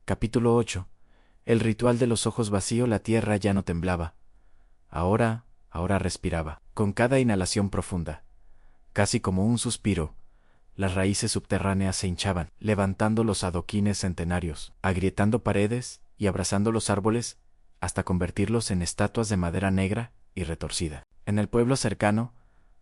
Capítulo 8. El ritual de los ojos vacío. La tierra ya no temblaba. Ahora respiraba. Con cada inhalación profunda, casi como un suspiro, las raíces subterráneas se hinchaban, levantando los adoquines centenarios, agrietando paredes y abrazando los árboles hasta convertirlos en estatuas de madera negra y retorcida. En el pueblo cercano,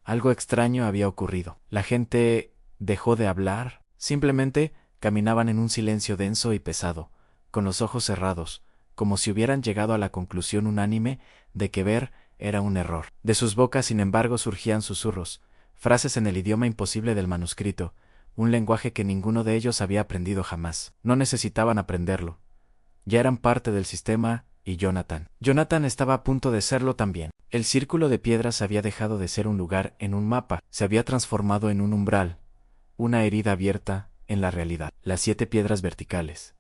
algo extraño había ocurrido. La gente dejó de hablar, simplemente caminaban en un silencio denso y pesado, con los ojos cerrados, como si hubieran llegado a la conclusión unánime de que ver era un error. De sus bocas, sin embargo, surgían susurros, frases en el idioma imposible del manuscrito, un lenguaje que ninguno de ellos había aprendido jamás. No necesitaban aprenderlo. Ya eran parte del sistema, y Jonathan estaba a punto de serlo también. El círculo de piedras había dejado de ser un lugar en un mapa, se había transformado en un umbral, una herida abierta en la realidad. Las 7 piedras verticales,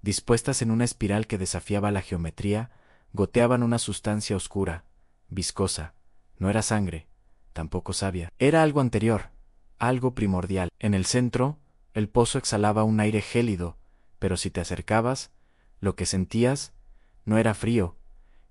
dispuestas en una espiral que desafiaba la geometría, goteaban una sustancia oscura, viscosa. No era sangre, tampoco savia. Era algo anterior, algo primordial. En el centro, el pozo exhalaba un aire gélido, pero si te acercabas, lo que sentías no era frío,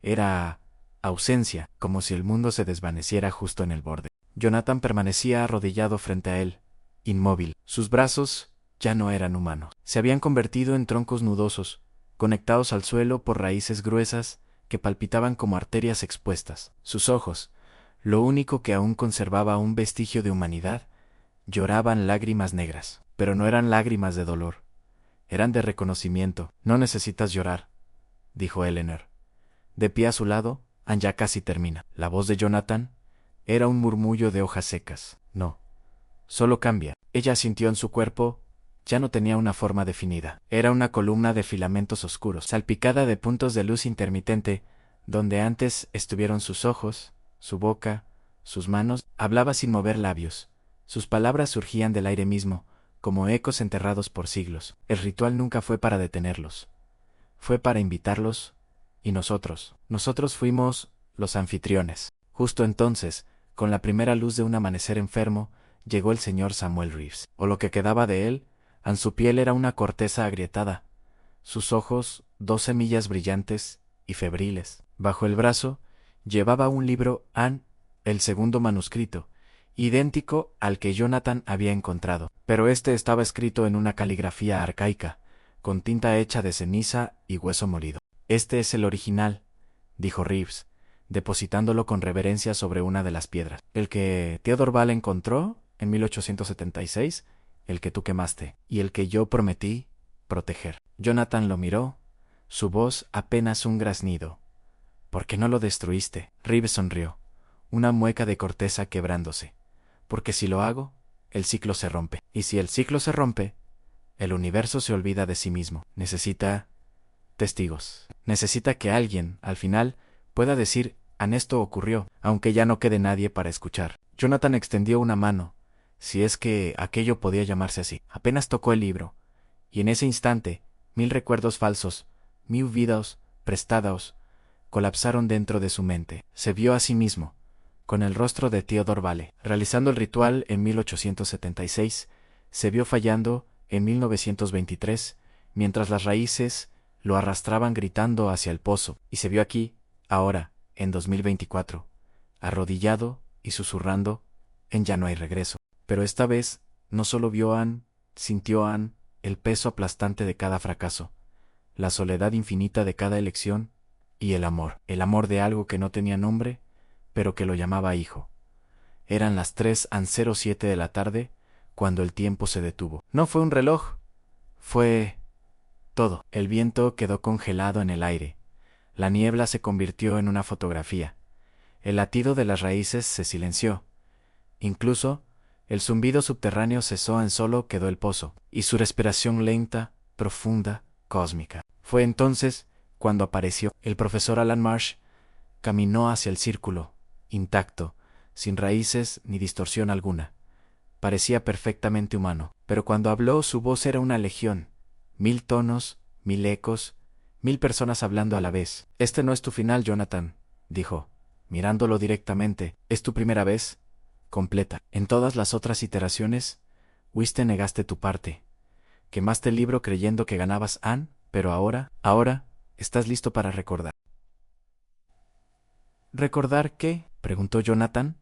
era ausencia, como si el mundo se desvaneciera justo en el borde. Jonathan permanecía arrodillado frente a él, inmóvil. Sus brazos ya no eran humanos. Se habían convertido en troncos nudosos, conectados al suelo por raíces gruesas que palpitaban como arterias expuestas. Sus ojos, lo único que aún conservaba un vestigio de humanidad, lloraban lágrimas negras. Pero no eran lágrimas de dolor, eran de reconocimiento. No necesitas llorar, dijo Eleanor. De pie a su lado, ya casi termina. La voz de Jonathan era un murmullo de hojas secas. No, solo cambia. Ella sintió en su cuerpo. Ya no tenía una forma definida. Era una columna de filamentos oscuros, salpicada de puntos de luz intermitente, donde antes estuvieron sus ojos, su boca, sus manos. Hablaba sin mover labios. Sus palabras surgían del aire mismo, como ecos enterrados por siglos. El ritual nunca fue para detenerlos. Fue para invitarlos, y nosotros fuimos los anfitriones. Justo entonces, con la primera luz de un amanecer enfermo, llegó el señor Samuel Reeves, o lo que quedaba de él. Su piel era una corteza agrietada, sus ojos 2 semillas brillantes y febriles. Bajo el brazo llevaba un libro, el segundo manuscrito, idéntico al que Jonathan había encontrado, pero este estaba escrito en una caligrafía arcaica, con tinta hecha de ceniza y hueso molido. Este es el original, dijo Reeves, depositándolo con reverencia sobre una de las piedras. El que Theodore Ball encontró en 1876, el que tú quemaste, y el que yo prometí proteger. Jonathan lo miró, su voz apenas un graznido. ¿Por qué no lo destruiste? Reeves sonrió, una mueca de corteza quebrándose. Porque si lo hago, el ciclo se rompe. Y si el ciclo se rompe, el universo se olvida de sí mismo. Necesita testigos. Necesita que alguien, al final, pueda decir, esto ocurrió, aunque ya no quede nadie para escuchar. Jonathan extendió una mano, si es que aquello podía llamarse así. Apenas tocó el libro, y en ese instante, 1000 recuerdos falsos, 1000 vidas prestados, colapsaron dentro de su mente. Se vio a sí mismo, con el rostro de Theodore Ball, realizando el ritual en 1876, se vio fallando en 1923, mientras las raíces lo arrastraban gritando hacia el pozo, y se vio aquí, ahora, en 2024, arrodillado y susurrando, ya no hay regreso. Pero esta vez, no solo vio sintió el peso aplastante de cada fracaso, la soledad infinita de cada elección, y el amor de algo que no tenía nombre, pero que lo llamaba hijo. Eran las 3:07 de la tarde, cuando el tiempo se detuvo. No fue un reloj, fue todo. El viento quedó congelado en el aire. La niebla se convirtió en una fotografía. El latido de las raíces se silenció. Incluso, el zumbido subterráneo cesó, solo quedó el pozo, y su respiración lenta, profunda, cósmica. Fue entonces cuando apareció. El profesor Alan Marsh caminó hacia el círculo, intacto, sin raíces ni distorsión alguna. Parecía perfectamente humano, pero cuando habló su voz era una legión, 1000 tonos, 1000 ecos, 1000 personas hablando a la vez. Este no es tu final, Jonathan, dijo, mirándolo directamente. Es tu primera vez completa. En todas las otras iteraciones, negaste tu parte. Quemaste el libro creyendo que ganabas Pero ahora, estás listo para recordar. ¿Recordar qué?, preguntó Jonathan,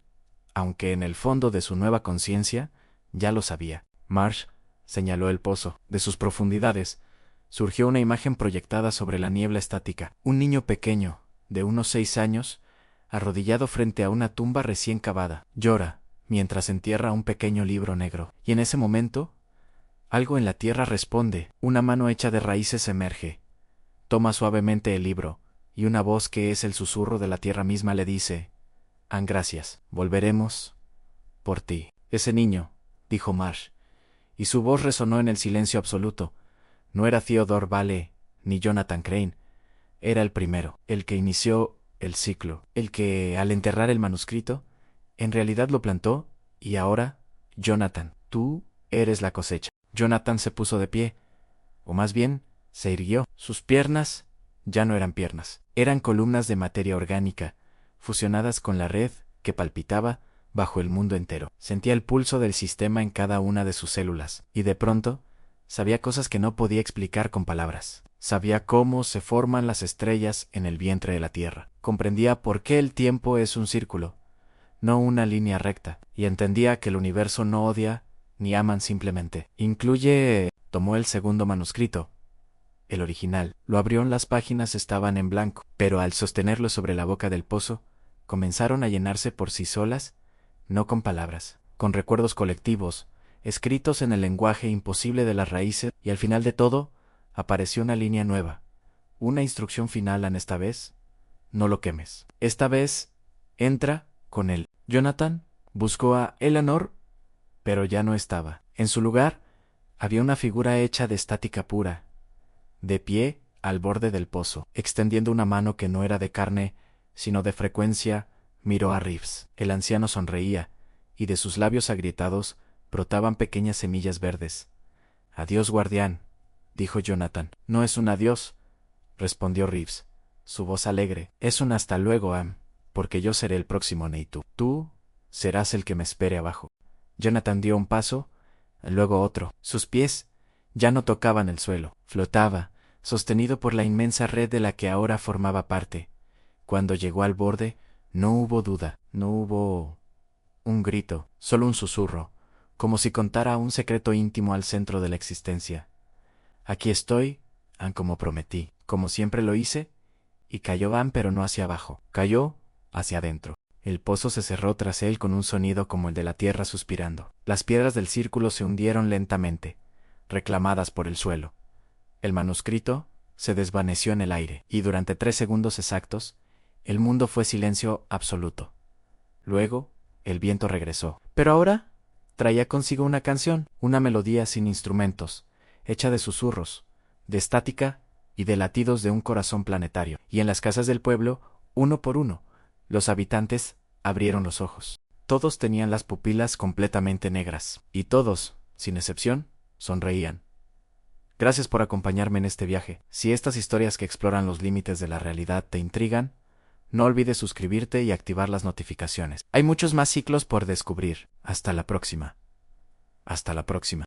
aunque en el fondo de su nueva conciencia ya lo sabía. Marsh señaló el pozo. De sus profundidades surgió una imagen proyectada sobre la niebla estática. Un niño pequeño, de unos 6 años, arrodillado frente a una tumba recién cavada. Llora mientras entierra un pequeño libro negro. Y en ese momento, algo en la tierra responde. Una mano hecha de raíces emerge. Toma suavemente el libro, y una voz que es el susurro de la tierra misma le dice: gracias, volveremos por ti. Ese niño, dijo Marsh, y su voz resonó en el silencio absoluto. No era Theodore Vale ni Jonathan Crane. Era el primero, el que inició el ciclo, el que, al enterrar el manuscrito, en realidad lo plantó, y ahora, Jonathan, tú eres la cosecha. Jonathan se puso de pie, o más bien, se irguió. Sus piernas ya no eran piernas, eran columnas de materia orgánica, fusionadas con la red que palpitaba bajo el mundo entero. Sentía el pulso del sistema en cada una de sus células, y de pronto sabía cosas que no podía explicar con palabras. Sabía cómo se forman las estrellas en el vientre de la Tierra. Comprendía por qué el tiempo es un círculo, no una línea recta, y entendía que el universo no odia ni aman simplemente. Tomó el segundo manuscrito, el original. Lo abrió. Las páginas estaban en blanco, pero al sostenerlo sobre la boca del pozo, comenzaron a llenarse por sí solas, no con palabras, con recuerdos colectivos, escritos en el lenguaje imposible de las raíces, y al final de todo, apareció una línea nueva, una instrucción final. Esta vez, no lo quemes. Esta vez, entra con él. Jonathan buscó a Eleanor, pero ya no estaba. En su lugar, había una figura hecha de estática pura, de pie al borde del pozo, extendiendo una mano que no era de carne, sino de frecuencia. Miró a Reeves. El anciano sonreía, y de sus labios agrietados brotaban pequeñas semillas verdes. Adiós, guardián, dijo Jonathan. No es un adiós, respondió Reeves, su voz alegre. Es un hasta luego, porque yo seré el próximo Neitu. Tú serás el que me espere abajo. Jonathan dio un paso, luego otro. Sus pies ya no tocaban el suelo. Flotaba, sostenido por la inmensa red de la que ahora formaba parte. Cuando llegó al borde, no hubo duda, no hubo un grito, solo un susurro, como si contara un secreto íntimo al centro de la existencia. Aquí estoy, como prometí, como siempre lo hice, y cayó pero no hacia abajo, cayó hacia adentro. El pozo se cerró tras él con un sonido como el de la tierra suspirando. Las piedras del círculo se hundieron lentamente, reclamadas por el suelo. El manuscrito se desvaneció en el aire, y durante 3 segundos exactos, el mundo fue silencio absoluto. Luego, el viento regresó. Pero ahora traía consigo una canción, una melodía sin instrumentos, hecha de susurros, de estática y de latidos de un corazón planetario. Y en las casas del pueblo, uno por uno, los habitantes abrieron los ojos. Todos tenían las pupilas completamente negras, y todos, sin excepción, sonreían. Gracias por acompañarme en este viaje. Si estas historias que exploran los límites de la realidad te intrigan, no olvides suscribirte y activar las notificaciones. Hay muchos más ciclos por descubrir. Hasta la próxima. Hasta la próxima.